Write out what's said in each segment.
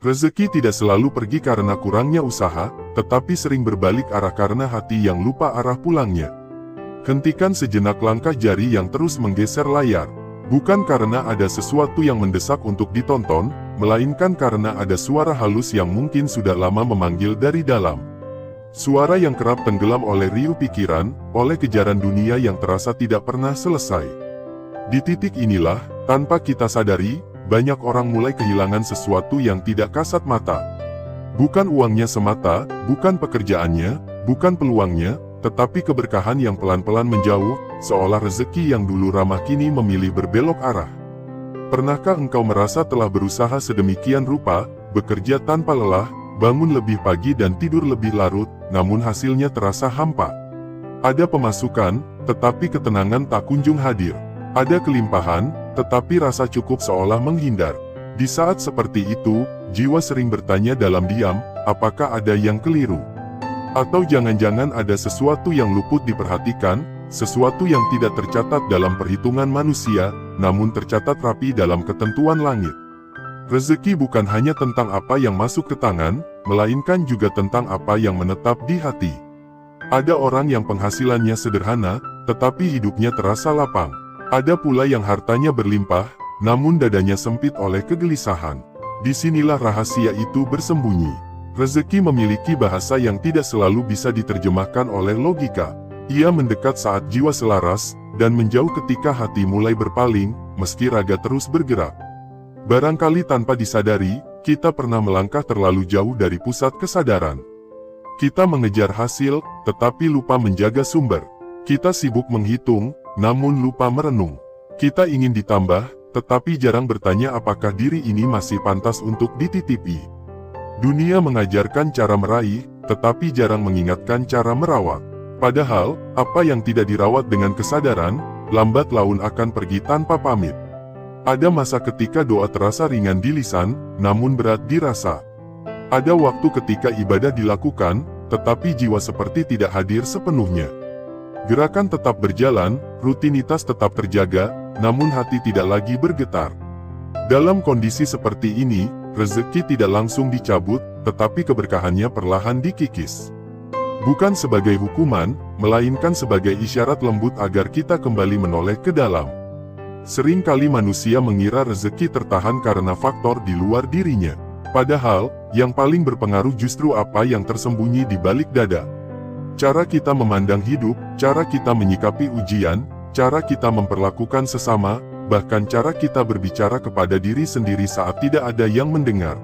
Rezeki tidak selalu pergi karena kurangnya usaha, tetapi sering berbalik arah karena hati yang lupa arah pulangnya. Hentikan sejenak langkah jari yang terus menggeser layar. Bukan karena ada sesuatu yang mendesak untuk ditonton, melainkan karena ada suara halus yang mungkin sudah lama memanggil dari dalam. Suara yang kerap tenggelam oleh riuh pikiran, oleh kejaran dunia yang terasa tidak pernah selesai. Di titik inilah, tanpa kita sadari, banyak orang mulai kehilangan sesuatu yang tidak kasat mata. Bukan uangnya semata, bukan pekerjaannya, bukan peluangnya, tetapi keberkahan yang pelan-pelan menjauh, seolah rezeki yang dulu ramah kini memilih berbelok arah. Pernahkah engkau merasa telah berusaha sedemikian rupa, bekerja tanpa lelah, bangun lebih pagi dan tidur lebih larut, namun hasilnya terasa hampa? Ada pemasukan, tetapi ketenangan tak kunjung hadir. Ada kelimpahan, tetapi rasa cukup seolah menghindar. Di saat seperti itu, jiwa sering bertanya dalam diam, apakah ada yang keliru? Atau jangan-jangan ada sesuatu yang luput diperhatikan, sesuatu yang tidak tercatat dalam perhitungan manusia, namun tercatat rapi dalam ketentuan langit. Rezeki bukan hanya tentang apa yang masuk ke tangan, melainkan juga tentang apa yang menetap di hati. Ada orang yang penghasilannya sederhana, tetapi hidupnya terasa lapang. Ada pula yang hartanya berlimpah, namun dadanya sempit oleh kegelisahan. Disinilah rahasia itu bersembunyi. Rezeki memiliki bahasa yang tidak selalu bisa diterjemahkan oleh logika. Ia mendekat saat jiwa selaras, dan menjauh ketika hati mulai berpaling, meski raga terus bergerak. Barangkali tanpa disadari, kita pernah melangkah terlalu jauh dari pusat kesadaran. Kita mengejar hasil, tetapi lupa menjaga sumber. Kita sibuk menghitung, namun lupa merenung. Kita ingin ditambah, tetapi jarang bertanya apakah diri ini masih pantas untuk dititipi. Dunia mengajarkan cara meraih, tetapi jarang mengingatkan cara merawat. Padahal, apa yang tidak dirawat dengan kesadaran, lambat laun akan pergi tanpa pamit. Ada masa ketika doa terasa ringan di lisan, namun berat dirasa. Ada waktu ketika ibadah dilakukan, tetapi jiwa seperti tidak hadir sepenuhnya. Gerakan tetap berjalan, rutinitas tetap terjaga, namun hati tidak lagi bergetar. Dalam kondisi seperti ini, rezeki tidak langsung dicabut, tetapi keberkahannya perlahan dikikis. Bukan sebagai hukuman, melainkan sebagai isyarat lembut agar kita kembali menoleh ke dalam. Seringkali manusia mengira rezeki tertahan karena faktor di luar dirinya. Padahal, yang paling berpengaruh justru apa yang tersembunyi di balik dada. Cara kita memandang hidup, cara kita menyikapi ujian, cara kita memperlakukan sesama, bahkan cara kita berbicara kepada diri sendiri saat tidak ada yang mendengar.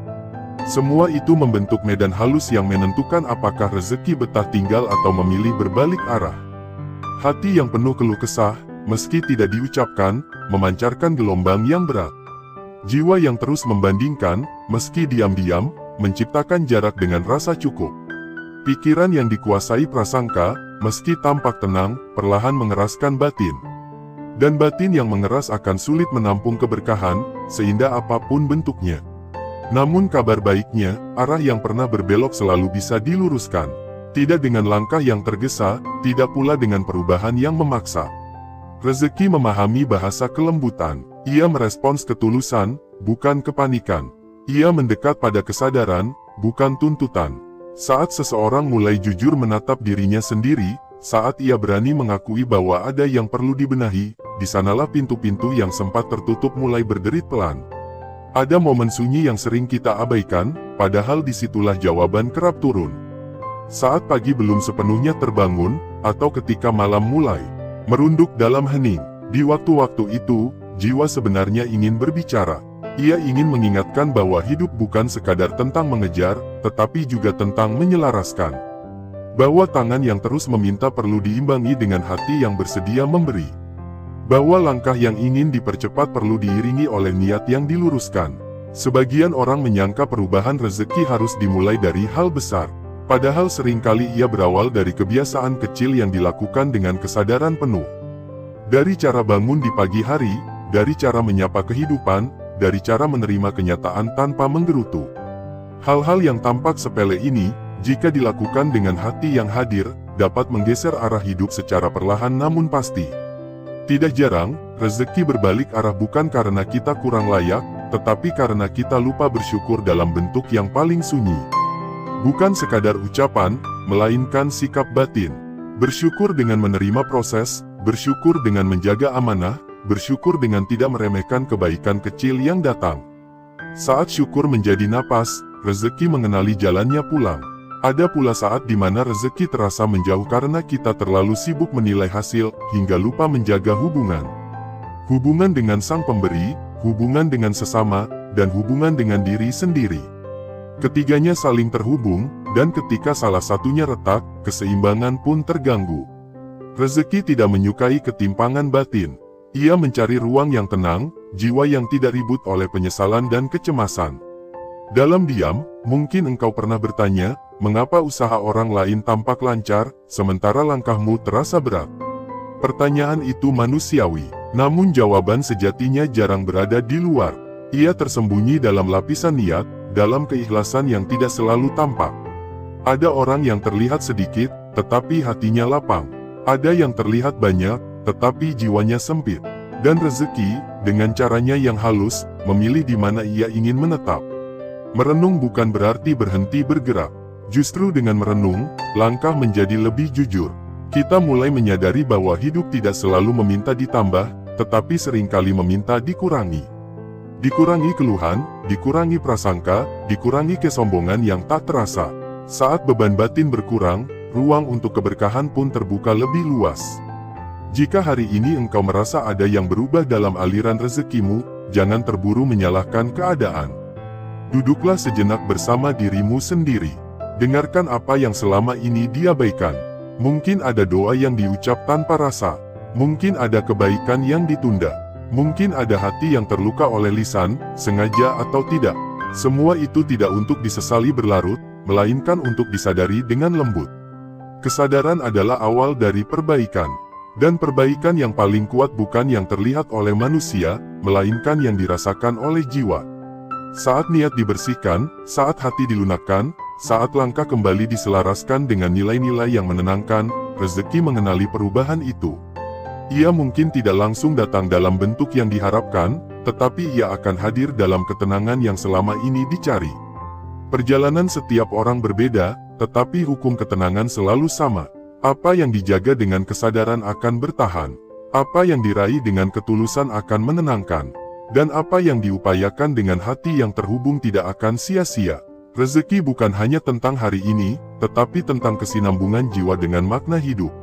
Semua itu membentuk medan halus yang menentukan apakah rezeki betah tinggal atau memilih berbalik arah. Hati yang penuh keluh kesah, meski tidak diucapkan, memancarkan gelombang yang berat. Jiwa yang terus membandingkan, meski diam-diam, menciptakan jarak dengan rasa cukup. Pikiran yang dikuasai prasangka, meski tampak tenang, perlahan mengeraskan batin. Dan batin yang mengeras akan sulit menampung keberkahan, seindah apapun bentuknya. Namun kabar baiknya, arah yang pernah berbelok selalu bisa diluruskan. Tidak dengan langkah yang tergesa, tidak pula dengan perubahan yang memaksa. Rezeki memahami bahasa kelembutan. Ia merespons ketulusan, bukan kepanikan. Ia mendekat pada kesadaran, bukan tuntutan. Saat seseorang mulai jujur menatap dirinya sendiri, saat ia berani mengakui bahwa ada yang perlu dibenahi, di sanalah pintu-pintu yang sempat tertutup mulai berderit pelan. Ada momen sunyi yang sering kita abaikan, padahal disitulah jawaban kerap turun. Saat pagi belum sepenuhnya terbangun, atau ketika malam mulai merunduk dalam hening. Di waktu-waktu itu, jiwa sebenarnya ingin berbicara. Ia ingin mengingatkan bahwa hidup bukan sekadar tentang mengejar, tetapi juga tentang menyelaraskan. Bahwa tangan yang terus meminta perlu diimbangi dengan hati yang bersedia memberi. Bahwa langkah yang ingin dipercepat perlu diiringi oleh niat yang diluruskan. Sebagian orang menyangka perubahan rezeki harus dimulai dari hal besar. Padahal seringkali ia berawal dari kebiasaan kecil yang dilakukan dengan kesadaran penuh. Dari cara bangun di pagi hari, dari cara menyapa kehidupan, dari cara menerima kenyataan tanpa menggerutu. Hal-hal yang tampak sepele ini, jika dilakukan dengan hati yang hadir, dapat menggeser arah hidup secara perlahan namun pasti. Tidak jarang, rezeki berbalik arah bukan karena kita kurang layak, tetapi karena kita lupa bersyukur dalam bentuk yang paling sunyi. Bukan sekadar ucapan, melainkan sikap batin. Bersyukur dengan menerima proses, bersyukur dengan menjaga amanah, bersyukur dengan tidak meremehkan kebaikan kecil yang datang. Saat syukur menjadi napas, rezeki mengenali jalannya pulang. Ada pula saat di mana rezeki terasa menjauh karena kita terlalu sibuk menilai hasil, hingga lupa menjaga hubungan. Hubungan dengan sang pemberi, hubungan dengan sesama, dan hubungan dengan diri sendiri. Ketiganya saling terhubung, dan ketika salah satunya retak, keseimbangan pun terganggu. Rezeki tidak menyukai ketimpangan batin. Ia mencari ruang yang tenang, jiwa yang tidak ribut oleh penyesalan dan kecemasan. Dalam diam, mungkin engkau pernah bertanya, mengapa usaha orang lain tampak lancar, sementara langkahmu terasa berat? Pertanyaan itu manusiawi, namun jawaban sejatinya jarang berada di luar. Ia tersembunyi dalam lapisan niat, dalam keikhlasan yang tidak selalu tampak. Ada orang yang terlihat sedikit, tetapi hatinya lapang. Ada yang terlihat banyak, tetapi jiwanya sempit. Dan rezeki, dengan caranya yang halus, memilih di mana ia ingin menetap. Merenung bukan berarti berhenti bergerak. Justru dengan merenung, langkah menjadi lebih jujur. Kita mulai menyadari bahwa hidup tidak selalu meminta ditambah, tetapi seringkali meminta dikurangi. Dikurangi keluhan, dikurangi prasangka, dikurangi kesombongan yang tak terasa. Saat beban batin berkurang, ruang untuk keberkahan pun terbuka lebih luas. Jika hari ini engkau merasa ada yang berubah dalam aliran rezekimu, jangan terburu menyalahkan keadaan. Duduklah sejenak bersama dirimu sendiri. Dengarkan apa yang selama ini diabaikan. Mungkin ada doa yang diucap tanpa rasa. Mungkin ada kebaikan yang ditunda. Mungkin ada hati yang terluka oleh lisan, sengaja atau tidak. Semua itu tidak untuk disesali berlarut, melainkan untuk disadari dengan lembut. Kesadaran adalah awal dari perbaikan. Dan perbaikan yang paling kuat bukan yang terlihat oleh manusia, melainkan yang dirasakan oleh jiwa. Saat niat dibersihkan, saat hati dilunakkan, saat langkah kembali diselaraskan dengan nilai-nilai yang menenangkan, rezeki mengenali perubahan itu. Ia mungkin tidak langsung datang dalam bentuk yang diharapkan, tetapi ia akan hadir dalam ketenangan yang selama ini dicari. Perjalanan setiap orang berbeda, tetapi hukum ketenangan selalu sama. Apa yang dijaga dengan kesadaran akan bertahan. Apa yang diraih dengan ketulusan akan menenangkan. Dan apa yang diupayakan dengan hati yang terhubung tidak akan sia-sia. Rezeki bukan hanya tentang hari ini, tetapi tentang kesinambungan jiwa dengan makna hidup.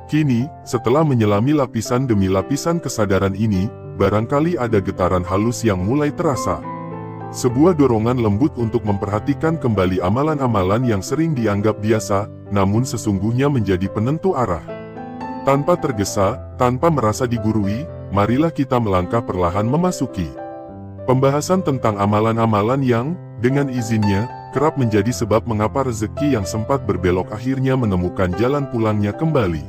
Kini, setelah menyelami lapisan demi lapisan kesadaran ini, barangkali ada getaran halus yang mulai terasa. Sebuah dorongan lembut untuk memperhatikan kembali amalan-amalan yang sering dianggap biasa, namun sesungguhnya menjadi penentu arah. Tanpa tergesa, tanpa merasa digurui, marilah kita melangkah perlahan memasuki pembahasan tentang amalan-amalan yang, dengan izinnya, kerap menjadi sebab mengapa rezeki yang sempat berbelok akhirnya menemukan jalan pulangnya kembali.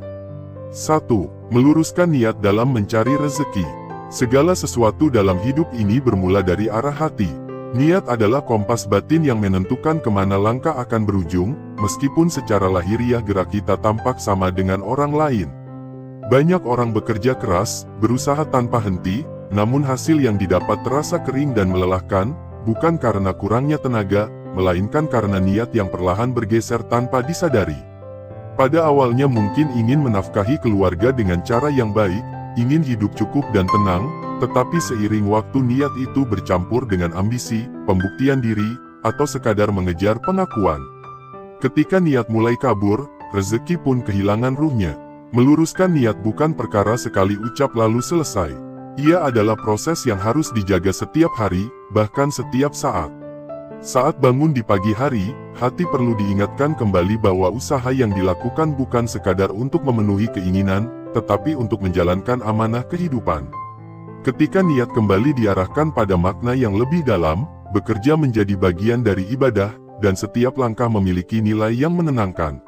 1. Meluruskan niat dalam mencari rezeki. Segala sesuatu dalam hidup ini bermula dari arah hati. Niat adalah kompas batin yang menentukan kemana langkah akan berujung, meskipun secara lahiriah gerak kita tampak sama dengan orang lain. Banyak orang bekerja keras, berusaha tanpa henti, namun hasil yang didapat terasa kering dan melelahkan, bukan karena kurangnya tenaga, melainkan karena niat yang perlahan bergeser tanpa disadari. Pada awalnya mungkin ingin menafkahi keluarga dengan cara yang baik, ingin hidup cukup dan tenang, tetapi seiring waktu niat itu bercampur dengan ambisi, pembuktian diri, atau sekadar mengejar pengakuan. Ketika niat mulai kabur, rezeki pun kehilangan ruhnya. Meluruskan niat bukan perkara sekali ucap lalu selesai. Ia adalah proses yang harus dijaga setiap hari, bahkan setiap saat. Saat bangun di pagi hari, hati perlu diingatkan kembali bahwa usaha yang dilakukan bukan sekadar untuk memenuhi keinginan, tetapi untuk menjalankan amanah kehidupan. Ketika niat kembali diarahkan pada makna yang lebih dalam, bekerja menjadi bagian dari ibadah, dan setiap langkah memiliki nilai yang menenangkan.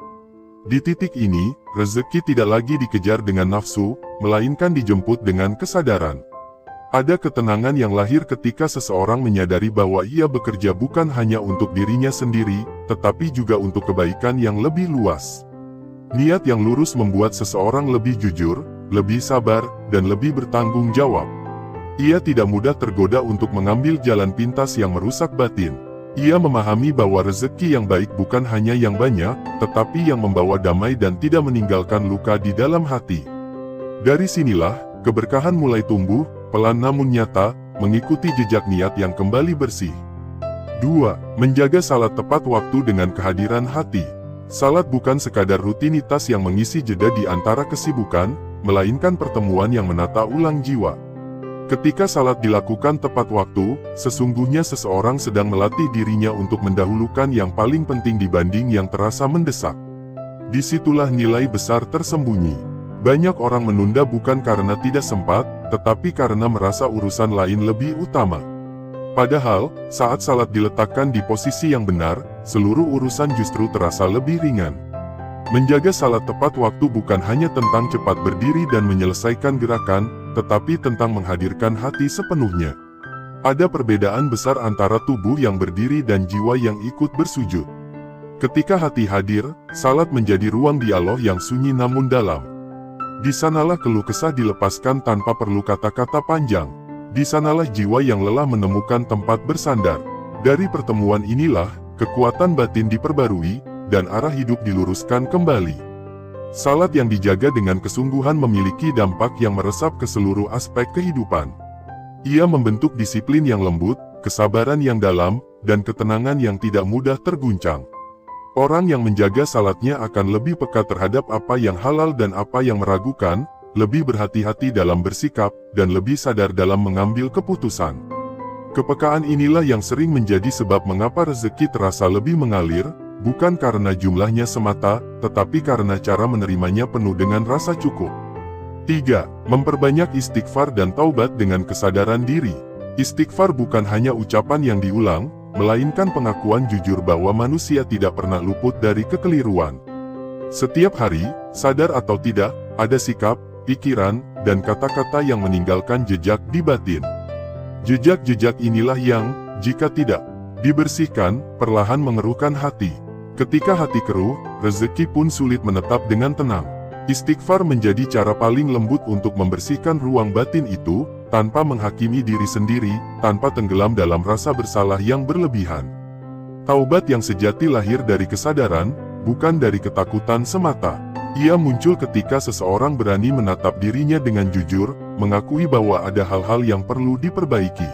Di titik ini, rezeki tidak lagi dikejar dengan nafsu, melainkan dijemput dengan kesadaran. Ada ketenangan yang lahir ketika seseorang menyadari bahwa ia bekerja bukan hanya untuk dirinya sendiri, tetapi juga untuk kebaikan yang lebih luas. Niat yang lurus membuat seseorang lebih jujur, lebih sabar, dan lebih bertanggung jawab. Ia tidak mudah tergoda untuk mengambil jalan pintas yang merusak batin. Ia memahami bahwa rezeki yang baik bukan hanya yang banyak, tetapi yang membawa damai dan tidak meninggalkan luka di dalam hati. Dari sinilah, keberkahan mulai tumbuh, pelan namun nyata, mengikuti jejak niat yang kembali bersih. 2. Menjaga salat tepat waktu dengan kehadiran hati. Salat bukan sekadar rutinitas yang mengisi jeda di antara kesibukan, melainkan pertemuan yang menata ulang jiwa. Ketika salat dilakukan tepat waktu, sesungguhnya seseorang sedang melatih dirinya untuk mendahulukan yang paling penting dibanding yang terasa mendesak. Disitulah nilai besar tersembunyi. Banyak orang menunda bukan karena tidak sempat, tetapi karena merasa urusan lain lebih utama. Padahal, saat salat diletakkan di posisi yang benar, seluruh urusan justru terasa lebih ringan. Menjaga salat tepat waktu bukan hanya tentang cepat berdiri dan menyelesaikan gerakan, tetapi tentang menghadirkan hati sepenuhnya. Ada perbedaan besar antara tubuh yang berdiri dan jiwa yang ikut bersujud. Ketika hati hadir, salat menjadi ruang dialog yang sunyi namun dalam. Di sanalah keluh kesah dilepaskan tanpa perlu kata-kata panjang. Di sanalah jiwa yang lelah menemukan tempat bersandar. Dari pertemuan inilah, kekuatan batin diperbarui, dan arah hidup diluruskan kembali. Salat yang dijaga dengan kesungguhan memiliki dampak yang meresap ke seluruh aspek kehidupan. Ia membentuk disiplin yang lembut, kesabaran yang dalam, dan ketenangan yang tidak mudah terguncang. Orang yang menjaga salatnya akan lebih peka terhadap apa yang halal dan apa yang meragukan, lebih berhati-hati dalam bersikap, dan lebih sadar dalam mengambil keputusan. Kepekaan inilah yang sering menjadi sebab mengapa rezeki terasa lebih mengalir, bukan karena jumlahnya semata, tetapi karena cara menerimanya penuh dengan rasa cukup. 3. Memperbanyak istighfar dan taubat dengan kesadaran diri. Istighfar bukan hanya ucapan yang diulang, melainkan pengakuan jujur bahwa manusia tidak pernah luput dari kekeliruan. Setiap hari, sadar atau tidak, ada sikap, pikiran, dan kata-kata yang meninggalkan jejak di batin. Jejak-jejak inilah yang, jika tidak dibersihkan, perlahan mengeruhkan hati. Ketika hati keruh, rezeki pun sulit menetap dengan tenang. Istighfar menjadi cara paling lembut untuk membersihkan ruang batin itu, tanpa menghakimi diri sendiri, tanpa tenggelam dalam rasa bersalah yang berlebihan. Taubat yang sejati lahir dari kesadaran, bukan dari ketakutan semata. Ia muncul ketika seseorang berani menatap dirinya dengan jujur, mengakui bahwa ada hal-hal yang perlu diperbaiki.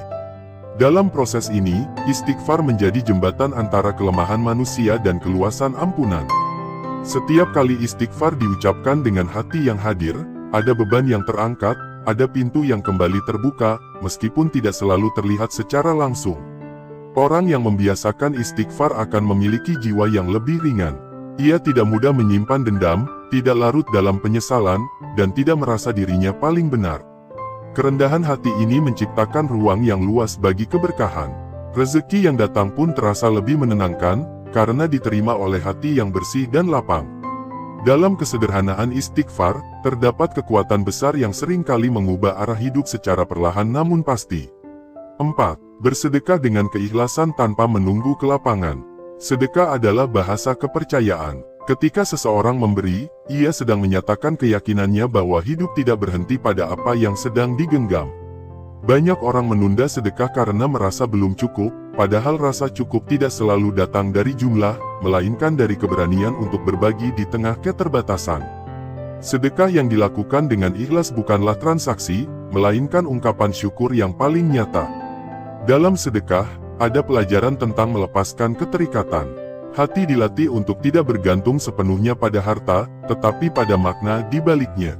Dalam proses ini, istighfar menjadi jembatan antara kelemahan manusia dan keluasan ampunan. Setiap kali istighfar diucapkan dengan hati yang hadir, ada beban yang terangkat, ada pintu yang kembali terbuka, meskipun tidak selalu terlihat secara langsung. Orang yang membiasakan istighfar akan memiliki jiwa yang lebih ringan. Ia tidak mudah menyimpan dendam, tidak larut dalam penyesalan, dan tidak merasa dirinya paling benar. Kerendahan hati ini menciptakan ruang yang luas bagi keberkahan. Rezeki yang datang pun terasa lebih menenangkan, karena diterima oleh hati yang bersih dan lapang. Dalam kesederhanaan istighfar, terdapat kekuatan besar yang seringkali mengubah arah hidup secara perlahan namun pasti. 4. Bersedekah dengan keikhlasan tanpa menunggu kelapangan. Sedekah adalah bahasa kepercayaan. Ketika seseorang memberi, ia sedang menyatakan keyakinannya bahwa hidup tidak berhenti pada apa yang sedang digenggam. Banyak orang menunda sedekah karena merasa belum cukup, padahal rasa cukup tidak selalu datang dari jumlah, melainkan dari keberanian untuk berbagi di tengah keterbatasan. Sedekah yang dilakukan dengan ikhlas bukanlah transaksi, melainkan ungkapan syukur yang paling nyata. Dalam sedekah, ada pelajaran tentang melepaskan keterikatan. Hati dilatih untuk tidak bergantung sepenuhnya pada harta, tetapi pada makna di baliknya.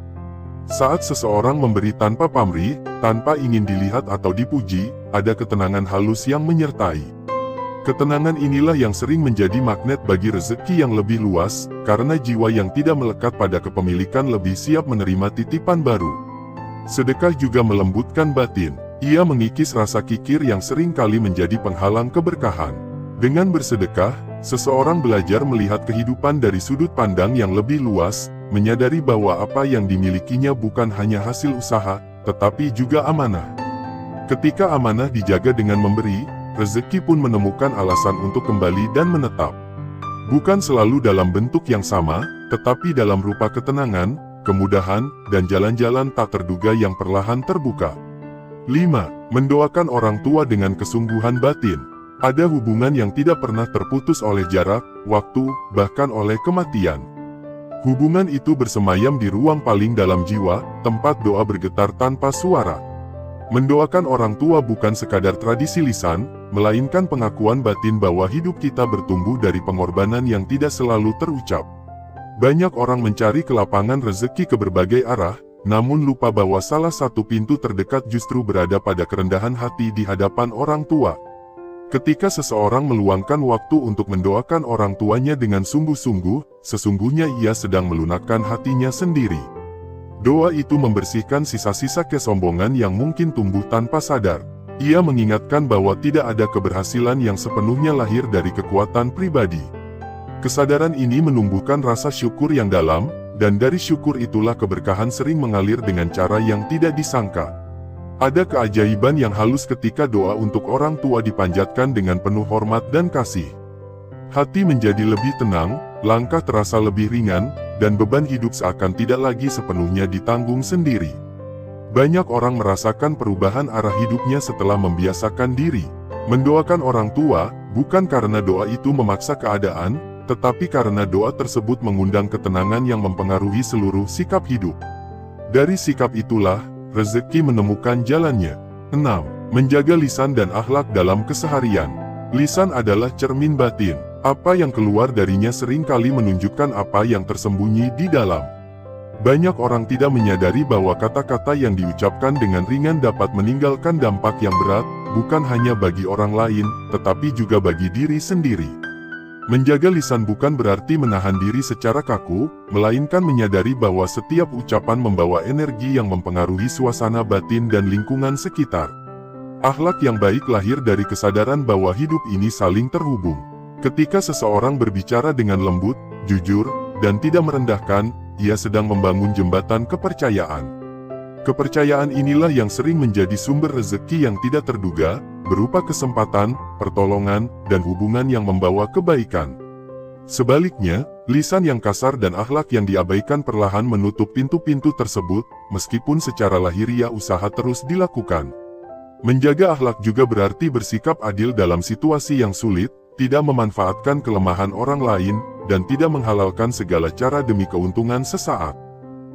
Saat seseorang memberi tanpa pamrih, tanpa ingin dilihat atau dipuji, ada ketenangan halus yang menyertai. Ketenangan inilah yang sering menjadi magnet bagi rezeki yang lebih luas, karena jiwa yang tidak melekat pada kepemilikan lebih siap menerima titipan baru. Sedekah juga melembutkan batin. Ia mengikis rasa kikir yang sering kali menjadi penghalang keberkahan. Dengan bersedekah, seseorang belajar melihat kehidupan dari sudut pandang yang lebih luas, menyadari bahwa apa yang dimilikinya bukan hanya hasil usaha, tetapi juga amanah. Ketika amanah dijaga dengan memberi, rezeki pun menemukan alasan untuk kembali dan menetap. Bukan selalu dalam bentuk yang sama, tetapi dalam rupa ketenangan, kemudahan, dan jalan-jalan tak terduga yang perlahan terbuka. 5. Mendoakan orang tua dengan kesungguhan batin. Ada hubungan yang tidak pernah terputus oleh jarak, waktu, bahkan oleh kematian. Hubungan itu bersemayam di ruang paling dalam jiwa, tempat doa bergetar tanpa suara. Mendoakan orang tua bukan sekadar tradisi lisan, melainkan pengakuan batin bahwa hidup kita bertumbuh dari pengorbanan yang tidak selalu terucap. Banyak orang mencari kelapangan rezeki ke berbagai arah, namun lupa bahwa salah satu pintu terdekat justru berada pada kerendahan hati di hadapan orang tua. Ketika seseorang meluangkan waktu untuk mendoakan orang tuanya dengan sungguh-sungguh, sesungguhnya ia sedang melunakkan hatinya sendiri. Doa itu membersihkan sisa-sisa kesombongan yang mungkin tumbuh tanpa sadar. Ia mengingatkan bahwa tidak ada keberhasilan yang sepenuhnya lahir dari kekuatan pribadi. Kesadaran ini menumbuhkan rasa syukur yang dalam, dan dari syukur itulah keberkahan sering mengalir dengan cara yang tidak disangka. Ada keajaiban yang halus ketika doa untuk orang tua dipanjatkan dengan penuh hormat dan kasih. Hati menjadi lebih tenang, langkah terasa lebih ringan, dan beban hidup seakan tidak lagi sepenuhnya ditanggung sendiri. Banyak orang merasakan perubahan arah hidupnya setelah membiasakan diri mendoakan orang tua, bukan karena doa itu memaksa keadaan, tetapi karena doa tersebut mengundang ketenangan yang mempengaruhi seluruh sikap hidup. Dari sikap itulah, rezeki menemukan jalannya. 6. Menjaga lisan dan akhlak dalam keseharian. Lisan adalah cermin batin. Apa yang keluar darinya seringkali menunjukkan apa yang tersembunyi di dalam. Banyak orang tidak menyadari bahwa kata-kata yang diucapkan dengan ringan dapat meninggalkan dampak yang berat, bukan hanya bagi orang lain, tetapi juga bagi diri sendiri. Menjaga lisan bukan berarti menahan diri secara kaku, melainkan menyadari bahwa setiap ucapan membawa energi yang mempengaruhi suasana batin dan lingkungan sekitar. Akhlak yang baik lahir dari kesadaran bahwa hidup ini saling terhubung. Ketika seseorang berbicara dengan lembut, jujur, dan tidak merendahkan, ia sedang membangun jembatan kepercayaan. Kepercayaan inilah yang sering menjadi sumber rezeki yang tidak terduga, berupa kesempatan, pertolongan, dan hubungan yang membawa kebaikan. Sebaliknya, lisan yang kasar dan akhlak yang diabaikan perlahan menutup pintu-pintu tersebut, meskipun secara lahiriah usaha terus dilakukan. Menjaga akhlak juga berarti bersikap adil dalam situasi yang sulit, tidak memanfaatkan kelemahan orang lain, dan tidak menghalalkan segala cara demi keuntungan sesaat.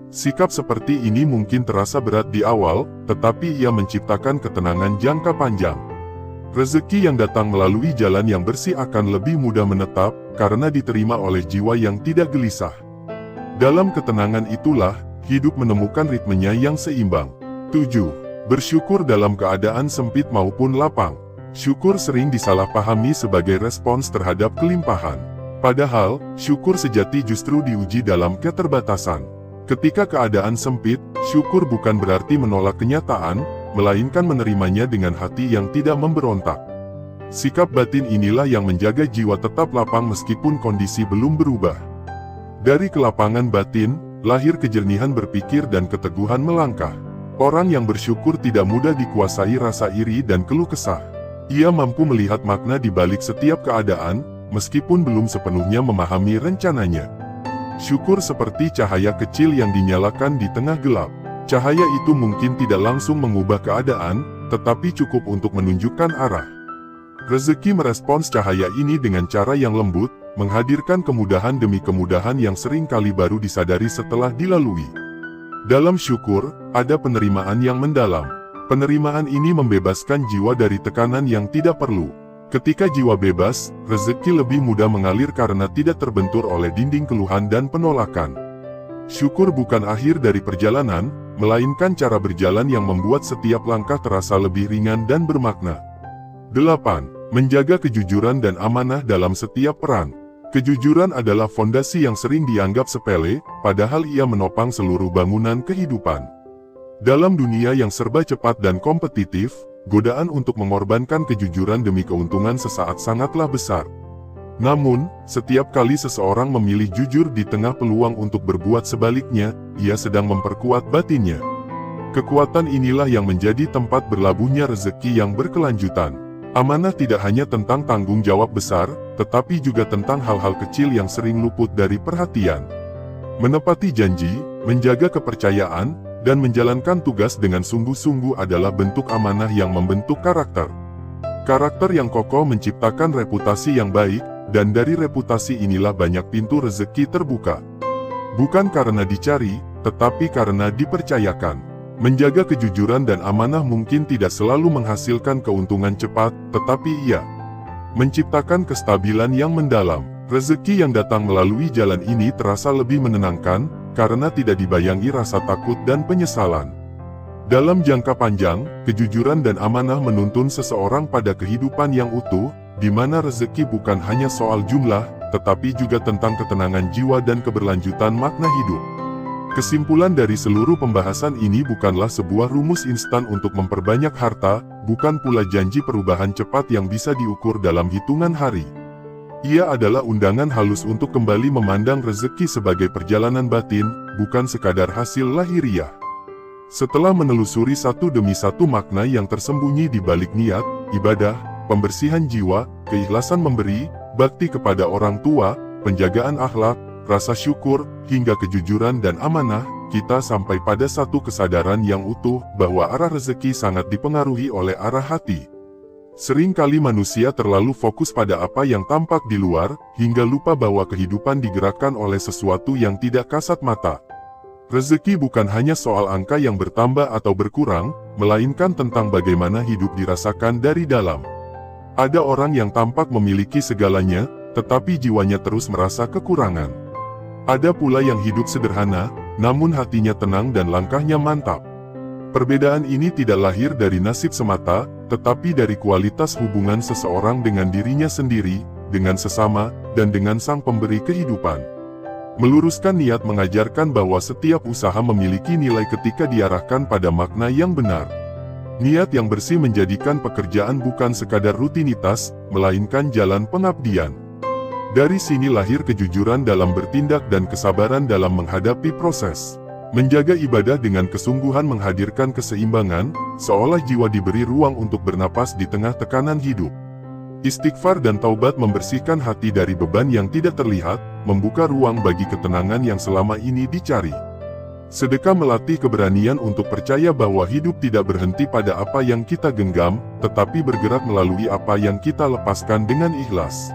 Sikap seperti ini mungkin terasa berat di awal, tetapi ia menciptakan ketenangan jangka panjang. Rezeki yang datang melalui jalan yang bersih akan lebih mudah menetap, karena diterima oleh jiwa yang tidak gelisah. Dalam ketenangan itulah, hidup menemukan ritmenya yang seimbang. 7. Bersyukur dalam keadaan sempit maupun lapang. Syukur sering disalahpahami sebagai respons terhadap kelimpahan. Padahal, syukur sejati justru diuji dalam keterbatasan. Ketika keadaan sempit, syukur bukan berarti menolak kenyataan, melainkan menerimanya dengan hati yang tidak memberontak. Sikap batin inilah yang menjaga jiwa tetap lapang meskipun kondisi belum berubah. Dari kelapangan batin, lahir kejernihan berpikir dan keteguhan melangkah. Orang yang bersyukur tidak mudah dikuasai rasa iri dan keluh kesah. Ia mampu melihat makna di balik setiap keadaan, meskipun belum sepenuhnya memahami rencananya. Syukur seperti cahaya kecil yang dinyalakan di tengah gelap. Cahaya itu mungkin tidak langsung mengubah keadaan, tetapi cukup untuk menunjukkan arah. Rezeki merespons cahaya ini dengan cara yang lembut, menghadirkan kemudahan demi kemudahan yang seringkali baru disadari setelah dilalui. Dalam syukur, ada penerimaan yang mendalam. Penerimaan ini membebaskan jiwa dari tekanan yang tidak perlu. Ketika jiwa bebas, rezeki lebih mudah mengalir karena tidak terbentur oleh dinding keluhan dan penolakan. Syukur bukan akhir dari perjalanan, melainkan cara berjalan yang membuat setiap langkah terasa lebih ringan dan bermakna. 8. Menjaga kejujuran dan amanah dalam setiap peran. Kejujuran adalah fondasi yang sering dianggap sepele, padahal ia menopang seluruh bangunan kehidupan. Dalam dunia yang serba cepat dan kompetitif, godaan untuk mengorbankan kejujuran demi keuntungan sesaat sangatlah besar. Namun, setiap kali seseorang memilih jujur di tengah peluang untuk berbuat sebaliknya, ia sedang memperkuat batinnya. Kekuatan inilah yang menjadi tempat berlabuhnya rezeki yang berkelanjutan. Amanah tidak hanya tentang tanggung jawab besar, tetapi juga tentang hal-hal kecil yang sering luput dari perhatian. Menepati janji, menjaga kepercayaan, dan menjalankan tugas dengan sungguh-sungguh adalah bentuk amanah yang membentuk karakter. Karakter yang kokoh menciptakan reputasi yang baik, dan dari reputasi inilah banyak pintu rezeki terbuka. Bukan karena dicari, tetapi karena dipercayakan. Menjaga kejujuran dan amanah mungkin tidak selalu menghasilkan keuntungan cepat, tetapi ia menciptakan kestabilan yang mendalam. Rezeki yang datang melalui jalan ini terasa lebih menenangkan, karena tidak dibayangi rasa takut dan penyesalan. Dalam jangka panjang, kejujuran dan amanah menuntun seseorang pada kehidupan yang utuh, di mana rezeki bukan hanya soal jumlah, tetapi juga tentang ketenangan jiwa dan keberlanjutan makna hidup. Kesimpulan dari seluruh pembahasan ini bukanlah sebuah rumus instan untuk memperbanyak harta, bukan pula janji perubahan cepat yang bisa diukur dalam hitungan hari. Ia adalah undangan halus untuk kembali memandang rezeki sebagai perjalanan batin, bukan sekadar hasil lahiriah. Setelah menelusuri satu demi satu makna yang tersembunyi di balik niat, ibadah, pembersihan jiwa, keikhlasan memberi, bakti kepada orang tua, penjagaan akhlak, rasa syukur, hingga kejujuran dan amanah, kita sampai pada satu kesadaran yang utuh bahwa arah rezeki sangat dipengaruhi oleh arah hati. Seringkali manusia terlalu fokus pada apa yang tampak di luar, hingga lupa bahwa kehidupan digerakkan oleh sesuatu yang tidak kasat mata. Rezeki bukan hanya soal angka yang bertambah atau berkurang, melainkan tentang bagaimana hidup dirasakan dari dalam. Ada orang yang tampak memiliki segalanya, tetapi jiwanya terus merasa kekurangan. Ada pula yang hidup sederhana, namun hatinya tenang dan langkahnya mantap. Perbedaan ini tidak lahir dari nasib semata, tetapi dari kualitas hubungan seseorang dengan dirinya sendiri, dengan sesama, dan dengan sang pemberi kehidupan. Meluruskan niat mengajarkan bahwa setiap usaha memiliki nilai ketika diarahkan pada makna yang benar. Niat yang bersih menjadikan pekerjaan bukan sekadar rutinitas, melainkan jalan pengabdian. Dari sini lahir kejujuran dalam bertindak dan kesabaran dalam menghadapi proses. Menjaga ibadah dengan kesungguhan menghadirkan keseimbangan, seolah jiwa diberi ruang untuk bernapas di tengah tekanan hidup. Istighfar dan taubat membersihkan hati dari beban yang tidak terlihat, membuka ruang bagi ketenangan yang selama ini dicari. Sedekah melatih keberanian untuk percaya bahwa hidup tidak berhenti pada apa yang kita genggam, tetapi bergerak melalui apa yang kita lepaskan dengan ikhlas.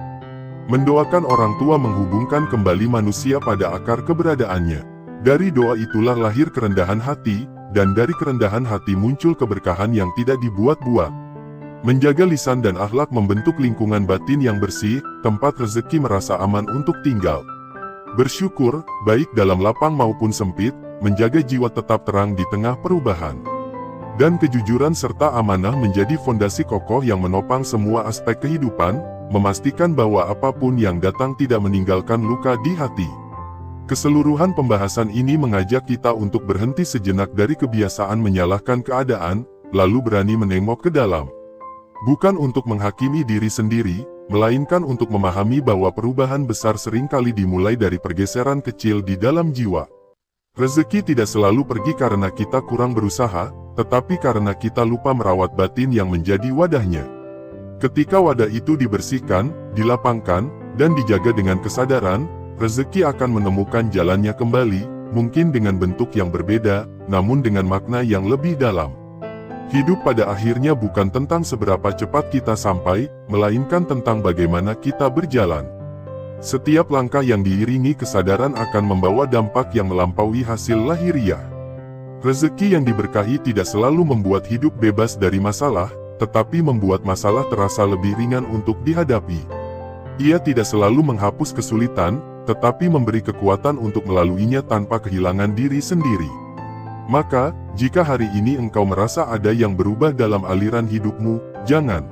Mendoakan orang tua menghubungkan kembali manusia pada akar keberadaannya. Dari doa itulah lahir kerendahan hati, dan dari kerendahan hati muncul keberkahan yang tidak dibuat-buat. Menjaga lisan dan akhlak membentuk lingkungan batin yang bersih, tempat rezeki merasa aman untuk tinggal. Bersyukur, baik dalam lapang maupun sempit, menjaga jiwa tetap terang di tengah perubahan. Dan kejujuran serta amanah menjadi fondasi kokoh yang menopang semua aspek kehidupan, memastikan bahwa apapun yang datang tidak meninggalkan luka di hati. Keseluruhan pembahasan ini mengajak kita untuk berhenti sejenak dari kebiasaan menyalahkan keadaan, lalu berani menengok ke dalam. Bukan untuk menghakimi diri sendiri, melainkan untuk memahami bahwa perubahan besar seringkali dimulai dari pergeseran kecil di dalam jiwa. Rezeki tidak selalu pergi karena kita kurang berusaha, tetapi karena kita lupa merawat batin yang menjadi wadahnya. Ketika wadah itu dibersihkan, dilapangkan, dan dijaga dengan kesadaran, rezeki akan menemukan jalannya kembali, mungkin dengan bentuk yang berbeda, namun dengan makna yang lebih dalam. Hidup pada akhirnya bukan tentang seberapa cepat kita sampai, melainkan tentang bagaimana kita berjalan. Setiap langkah yang diiringi kesadaran akan membawa dampak yang melampaui hasil lahiriah. Rezeki yang diberkahi tidak selalu membuat hidup bebas dari masalah, tetapi membuat masalah terasa lebih ringan untuk dihadapi. Ia tidak selalu menghapus kesulitan, tetapi memberi kekuatan untuk melaluinya tanpa kehilangan diri sendiri. Maka, jika hari ini engkau merasa ada yang berubah dalam aliran hidupmu, jangan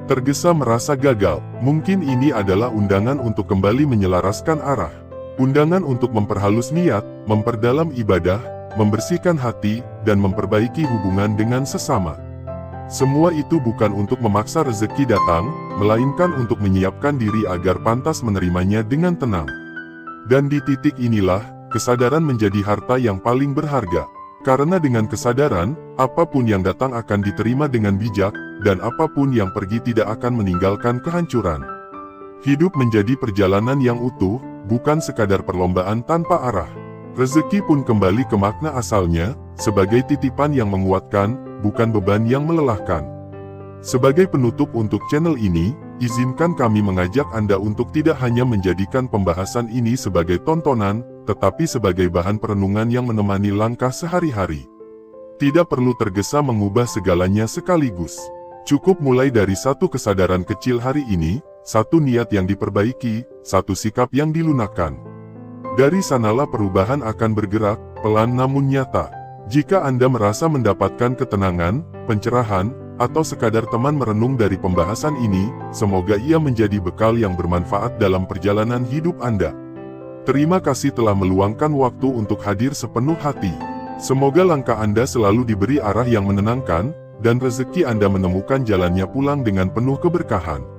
tergesa merasa gagal. Mungkin ini adalah undangan untuk kembali menyelaraskan arah. Undangan untuk memperhalus niat, memperdalam ibadah, membersihkan hati, dan memperbaiki hubungan dengan sesama. Semua itu bukan untuk memaksa rezeki datang, melainkan untuk menyiapkan diri agar pantas menerimanya dengan tenang. Dan di titik inilah, kesadaran menjadi harta yang paling berharga. Karena dengan kesadaran, apapun yang datang akan diterima dengan bijak, dan apapun yang pergi tidak akan meninggalkan kehancuran. Hidup menjadi perjalanan yang utuh, bukan sekadar perlombaan tanpa arah. Rezeki pun kembali ke makna asalnya, sebagai titipan yang menguatkan, bukan beban yang melelahkan. Sebagai penutup untuk channel ini, izinkan kami mengajak Anda untuk tidak hanya menjadikan pembahasan ini sebagai tontonan, tetapi sebagai bahan perenungan yang menemani langkah sehari-hari. Tidak perlu tergesa mengubah segalanya sekaligus. Cukup mulai dari satu kesadaran kecil hari ini, satu niat yang diperbaiki, satu sikap yang dilunakkan. Dari sanalah perubahan akan bergerak, pelan namun nyata. Jika Anda merasa mendapatkan ketenangan, pencerahan, atau sekadar teman merenung dari pembahasan ini, semoga ia menjadi bekal yang bermanfaat dalam perjalanan hidup Anda. Terima kasih telah meluangkan waktu untuk hadir sepenuh hati. Semoga langkah Anda selalu diberi arah yang menenangkan, dan rezeki Anda menemukan jalannya pulang dengan penuh keberkahan.